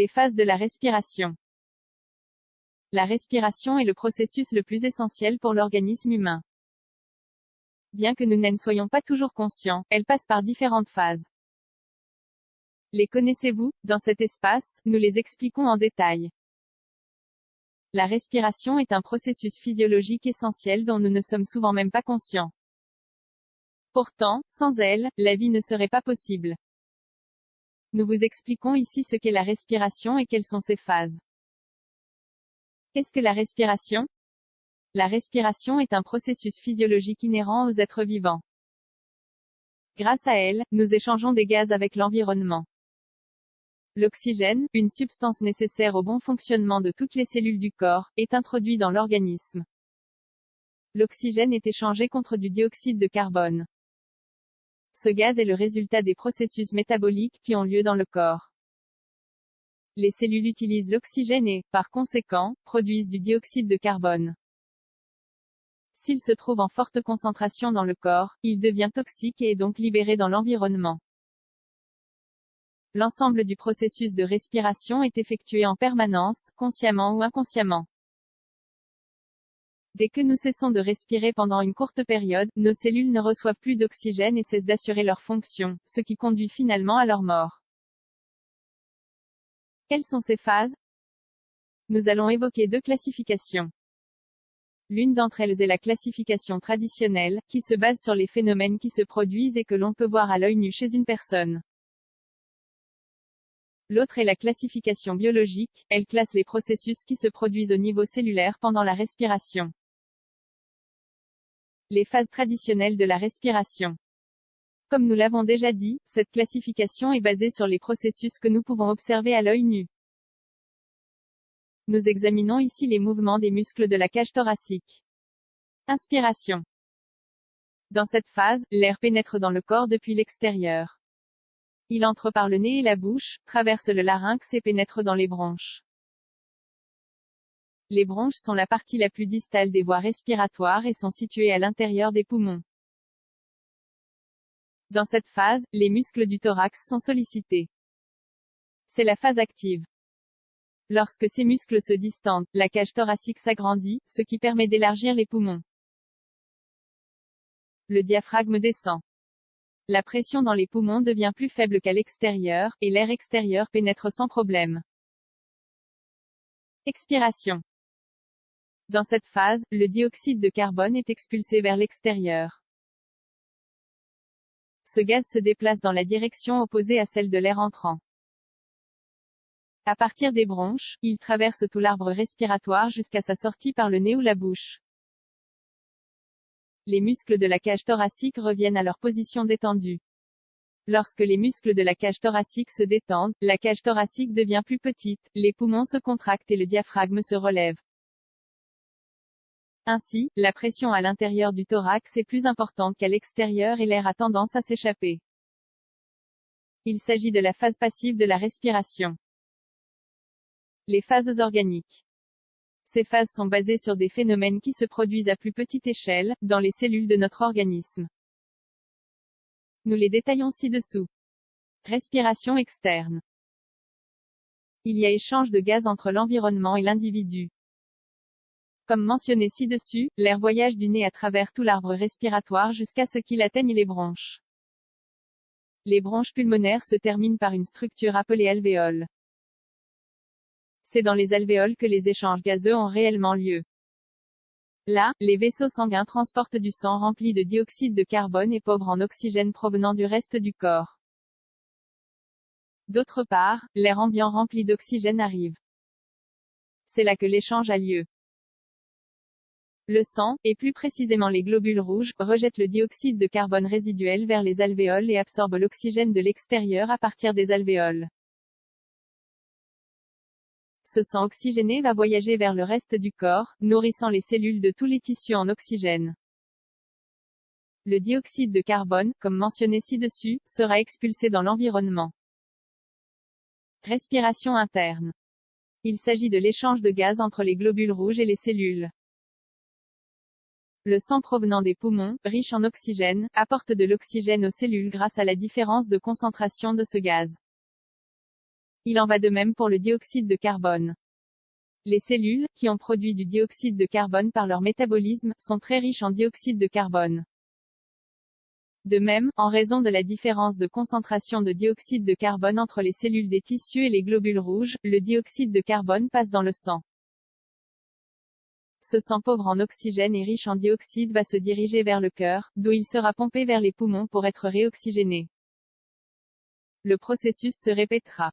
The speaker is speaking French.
Les phases de la respiration. La respiration est le processus le plus essentiel pour l'organisme humain. Bien que nous n'en soyons pas toujours conscients, elle passe par différentes phases. Les connaissez-vous? Dans cet espace, nous les expliquons en détail. La respiration est un processus physiologique essentiel dont nous ne sommes souvent même pas conscients. Pourtant, sans elle, la vie ne serait pas possible. Nous vous expliquons ici ce qu'est la respiration et quelles sont ses phases. Qu'est-ce que la respiration? La respiration est un processus physiologique inhérent aux êtres vivants. Grâce à elle, nous échangeons des gaz avec l'environnement. L'oxygène, une substance nécessaire au bon fonctionnement de toutes les cellules du corps, est introduit dans l'organisme. L'oxygène est échangé contre du dioxyde de carbone. Ce gaz est le résultat des processus métaboliques qui ont lieu dans le corps. Les cellules utilisent l'oxygène et, par conséquent, produisent du dioxyde de carbone. S'il se trouve en forte concentration dans le corps, il devient toxique et est donc libéré dans l'environnement. L'ensemble du processus de respiration est effectué en permanence, consciemment ou inconsciemment. Dès que nous cessons de respirer pendant une courte période, nos cellules ne reçoivent plus d'oxygène et cessent d'assurer leur fonction, ce qui conduit finalement à leur mort. Quelles sont ces phases? Nous allons évoquer deux classifications. L'une d'entre elles est la classification traditionnelle, qui se base sur les phénomènes qui se produisent et que l'on peut voir à l'œil nu chez une personne. L'autre est la classification biologique, elle classe les processus qui se produisent au niveau cellulaire pendant la respiration. Les phases traditionnelles de la respiration. Comme nous l'avons déjà dit, cette classification est basée sur les processus que nous pouvons observer à l'œil nu. Nous examinons ici les mouvements des muscles de la cage thoracique. Inspiration. Dans cette phase, l'air pénètre dans le corps depuis l'extérieur. Il entre par le nez et la bouche, traverse le larynx et pénètre dans les bronches. Les bronches sont la partie la plus distale des voies respiratoires et sont situées à l'intérieur des poumons. Dans cette phase, les muscles du thorax sont sollicités. C'est la phase active. Lorsque ces muscles se distendent, la cage thoracique s'agrandit, ce qui permet d'élargir les poumons. Le diaphragme descend. La pression dans les poumons devient plus faible qu'à l'extérieur, et l'air extérieur pénètre sans problème. Expiration. Dans cette phase, le dioxyde de carbone est expulsé vers l'extérieur. Ce gaz se déplace dans la direction opposée à celle de l'air entrant. À partir des bronches, il traverse tout l'arbre respiratoire jusqu'à sa sortie par le nez ou la bouche. Les muscles de la cage thoracique reviennent à leur position détendue. Lorsque les muscles de la cage thoracique se détendent, la cage thoracique devient plus petite, les poumons se contractent et le diaphragme se relève. Ainsi, la pression à l'intérieur du thorax est plus importante qu'à l'extérieur et l'air a tendance à s'échapper. Il s'agit de la phase passive de la respiration. Les phases organiques. Ces phases sont basées sur des phénomènes qui se produisent à plus petite échelle, dans les cellules de notre organisme. Nous les détaillons ci-dessous. Respiration externe. Il y a échange de gaz entre l'environnement et l'individu. Comme mentionné ci-dessus, l'air voyage du nez à travers tout l'arbre respiratoire jusqu'à ce qu'il atteigne les bronches. Les bronches pulmonaires se terminent par une structure appelée alvéole. C'est dans les alvéoles que les échanges gazeux ont réellement lieu. Là, les vaisseaux sanguins transportent du sang rempli de dioxyde de carbone et pauvre en oxygène provenant du reste du corps. D'autre part, l'air ambiant rempli d'oxygène arrive. C'est là que l'échange a lieu. Le sang, et plus précisément les globules rouges, rejette le dioxyde de carbone résiduel vers les alvéoles et absorbe l'oxygène de l'extérieur à partir des alvéoles. Ce sang oxygéné va voyager vers le reste du corps, nourrissant les cellules de tous les tissus en oxygène. Le dioxyde de carbone, comme mentionné ci-dessus, sera expulsé dans l'environnement. Respiration interne. Il s'agit de l'échange de gaz entre les globules rouges et les cellules. Le sang provenant des poumons, riche en oxygène, apporte de l'oxygène aux cellules grâce à la différence de concentration de ce gaz. Il en va de même pour le dioxyde de carbone. Les cellules, qui ont produit du dioxyde de carbone par leur métabolisme, sont très riches en dioxyde de carbone. De même, en raison de la différence de concentration de dioxyde de carbone entre les cellules des tissus et les globules rouges, le dioxyde de carbone passe dans le sang. Ce sang pauvre en oxygène et riche en dioxyde va se diriger vers le cœur, d'où il sera pompé vers les poumons pour être réoxygéné. Le processus se répétera.